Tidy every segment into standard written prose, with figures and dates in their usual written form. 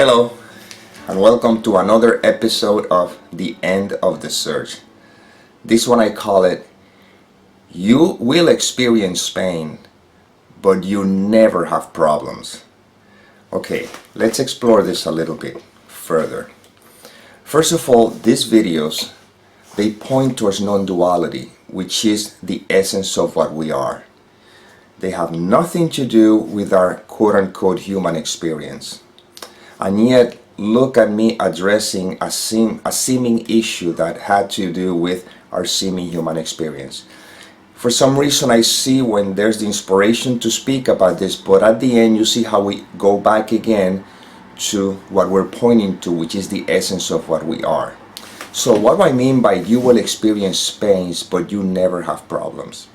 Hello, and welcome to another episode of The End of the Search. This one I call it, You Will Experience Pain, but You Never Have Problems. Okay, let's explore this a little bit further. First of all, these videos, they point towards non-duality, which is the essence of what we are. They have nothing to do with our quote-unquote human experience. And yet, look at me addressing a seeming issue that had to do with our seeming human experience. For some reason, I see when there's the inspiration to speak about this, but at the end, you see how we go back again to what we're pointing to, which is the essence of what we are. So what do I mean by you will experience pain, but you never have problems?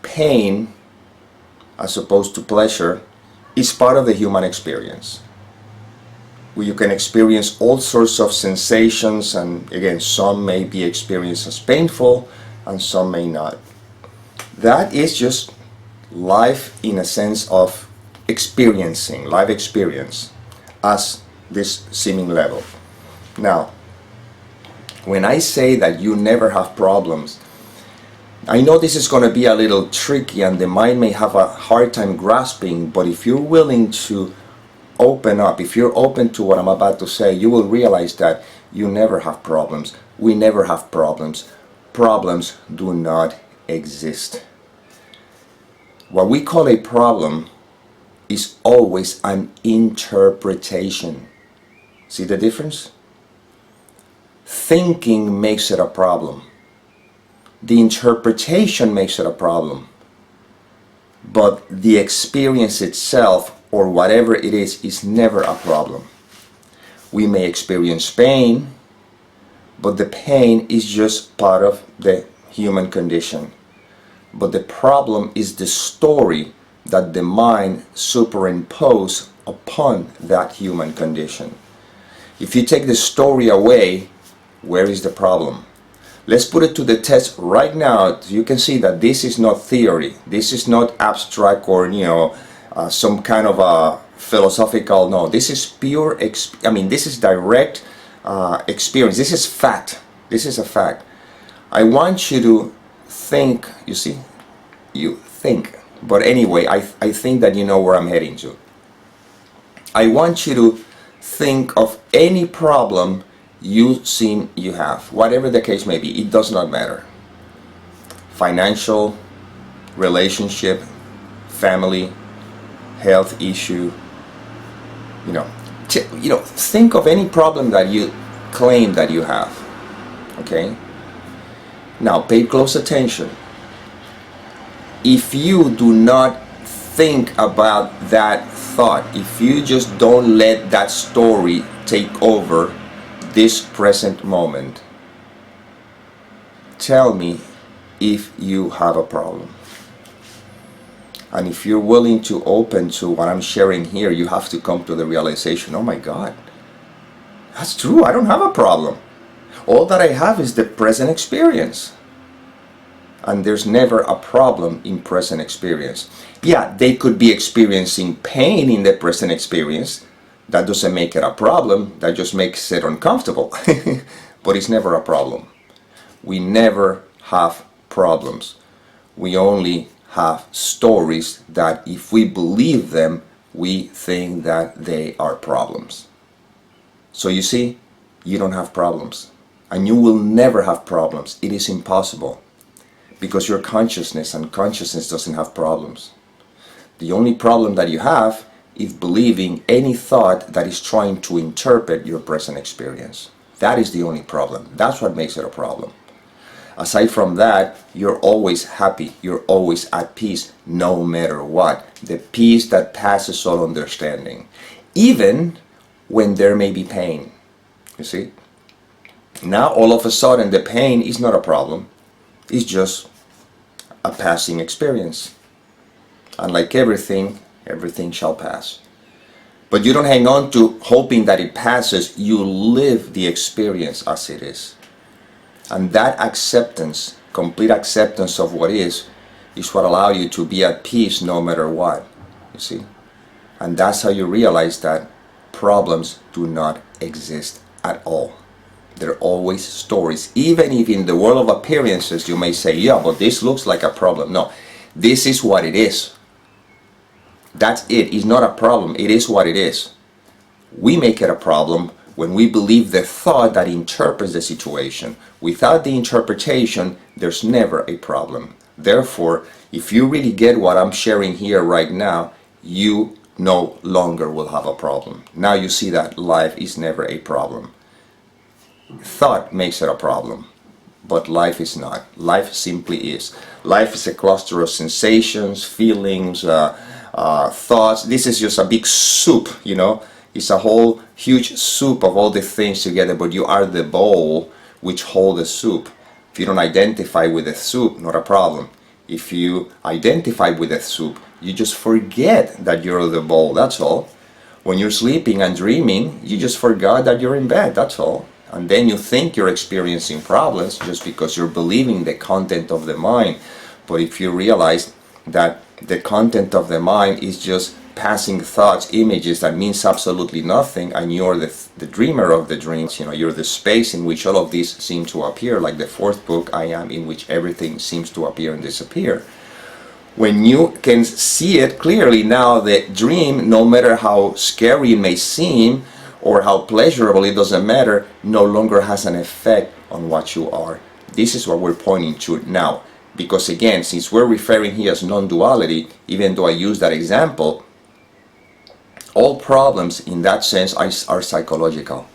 Pain, as opposed to pleasure, is part of the human experience. You can experience all sorts of sensations, and again, some may be experienced as painful and some may not. That is just life in a sense of experiencing, life experience as this seeming level. Now, when I say that you never have problems, I know this is going to be a little tricky and the mind may have a hard time grasping, but if you're willing to open up, if you're open to what I'm about to say, you will realize that you never have problems. We never have problems. Problems do not exist. What we call a problem is always an interpretation. See the difference? Thinking makes it a problem. The interpretation makes it a problem. But the experience itself, or whatever it is never a problem. We may experience pain, but the pain is just part of the human condition. But the problem is the story that the mind superimposes upon that human condition. If you take the story away, where is the problem? Let's put it to the test right now. You can see that this is not theory. This is not abstract or, some kind of a philosophical, no, this is pure, this is direct experience. This is fact. This is a fact. I want you to think, you see, you think, but anyway, I think that you know where I'm heading to. I want you to think of any problem you seem you have, whatever the case may be, it does not matter. Financial, relationship, family, health issue, think of any problem that you claim that you have. Okay? Now pay close attention. If you do not think about that thought, if you just don't let that story take over this present moment, tell me if you have a problem. And if you're willing to open to what I'm sharing here, you have to come to the realization, oh my God, that's true, I don't have a problem. All that I have is the present experience. And there's never a problem in present experience. Yeah, they could be experiencing pain in the present experience. That doesn't make it a problem, that just makes it uncomfortable. But it's never a problem. We never have problems. We only have stories that if we believe them, we think that they are problems. So you see, you don't have problems. And you will never have problems. It is impossible. Because your consciousness, and consciousness doesn't have problems. The only problem that you have is believing any thought that is trying to interpret your present experience. That is the only problem. That's what makes it a problem. Aside from that, you're always happy, you're always at peace, no matter what. The peace that passes all understanding. Even when there may be pain. You see? Now all of a sudden the pain is not a problem. It's just a passing experience. And like everything, everything shall pass. But you don't hang on to hoping that it passes. You live the experience as it is. And that acceptance, complete acceptance of what is what allows you to be at peace no matter what, you see. And that's how you realize that problems do not exist at all. They're always stories. Even if in the world of appearances you may say, yeah, but this looks like a problem. No, this is what it is. That's it. It's not a problem. It is what it is. We make it a problem when we believe the thought that interprets the situation. Without the interpretation, there's never a problem. Therefore, if you really get what I'm sharing here right now, you no longer will have a problem. Now you see that life is never a problem. Thought makes it a problem, but life is not. Life simply is. Life is a cluster of sensations, feelings, thoughts. This is just a big soup, you know. It's a whole huge soup of all the things together, but you are the bowl which hold the soup. If you don't identify with the soup, not a problem. If you identify with the soup, you just forget that you're the bowl, that's all. When you're sleeping and dreaming, you just forgot that you're in bed, that's all. And then you think you're experiencing problems just because you're believing the content of the mind. But if you realize that the content of the mind is just passing thoughts, images that means absolutely nothing, and you're the dreamer of the dreams, you know, you're the space in which all of these seem to appear, like the fourth book, I Am, in which everything seems to appear and disappear. When you can see it clearly now, the dream, no matter how scary it may seem, or how pleasurable, it doesn't matter, no longer has an effect on what you are. This is what we're pointing to now. Because again, since we're referring here as non-duality, even though I use that example, all problems in that sense are psychological.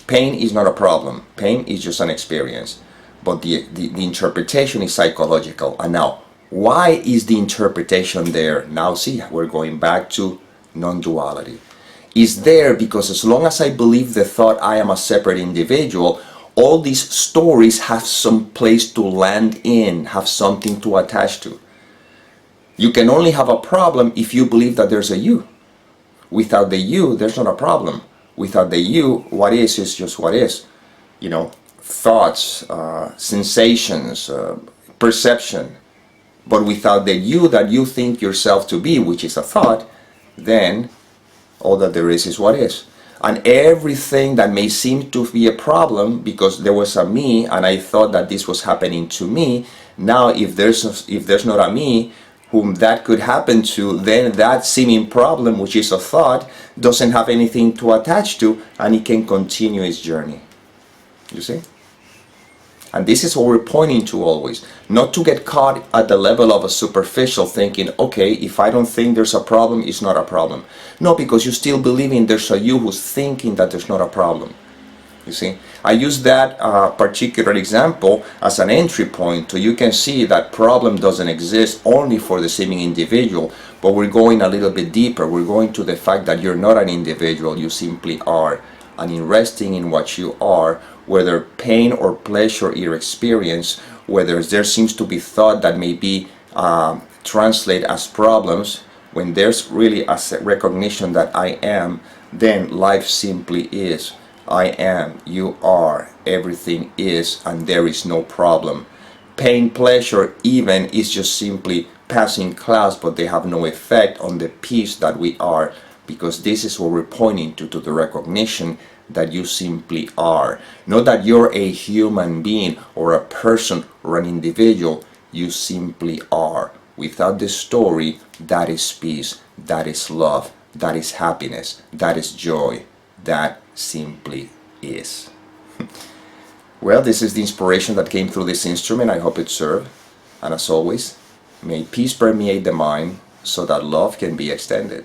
Pain is not a problem. Pain is just an experience. But the interpretation is psychological. And now, why is the interpretation there? Now see, we're going back to non-duality. Is there because as long as I believe the thought I am a separate individual, all these stories have some place to land in, have something to attach to. You can only have a problem if you believe that there's a you. Without the you, there's not a problem. Without the you, what is just what is. You know, thoughts, sensations, perception. But without the you that you think yourself to be, which is a thought, then all that there is what is. And everything that may seem to be a problem because there was a me and I thought that this was happening to me, now if there's not a me whom that could happen to, then that seeming problem, which is a thought, doesn't have anything to attach to, and it can continue its journey. You see? And this is what we're pointing to always. Not to get caught at the level of a superficial thinking, okay, if I don't think there's a problem, it's not a problem. No, because you still believing there's a you who's thinking that there's not a problem. You see? I use that particular example as an entry point so you can see that problem doesn't exist only for the seeming individual, but we're going a little bit deeper. We're going to the fact that you're not an individual, you simply are. And in resting in what you are, whether pain or pleasure you experience, whether there seems to be thought that may be translated as problems, when there's really a recognition that I am, then life simply is. I am, you are, everything is, and there is no problem. Pain, pleasure, even is just simply passing clouds, but they have no effect on the peace that we are, because this is what we're pointing to the recognition that you simply are. Not that you're a human being or a person or an individual, you simply are. Without this story, that is peace, that is love, that is happiness, that is joy, that simply is. Well, this is the inspiration that came through this instrument. I hope it served. And as always, may peace permeate the mind so that love can be extended.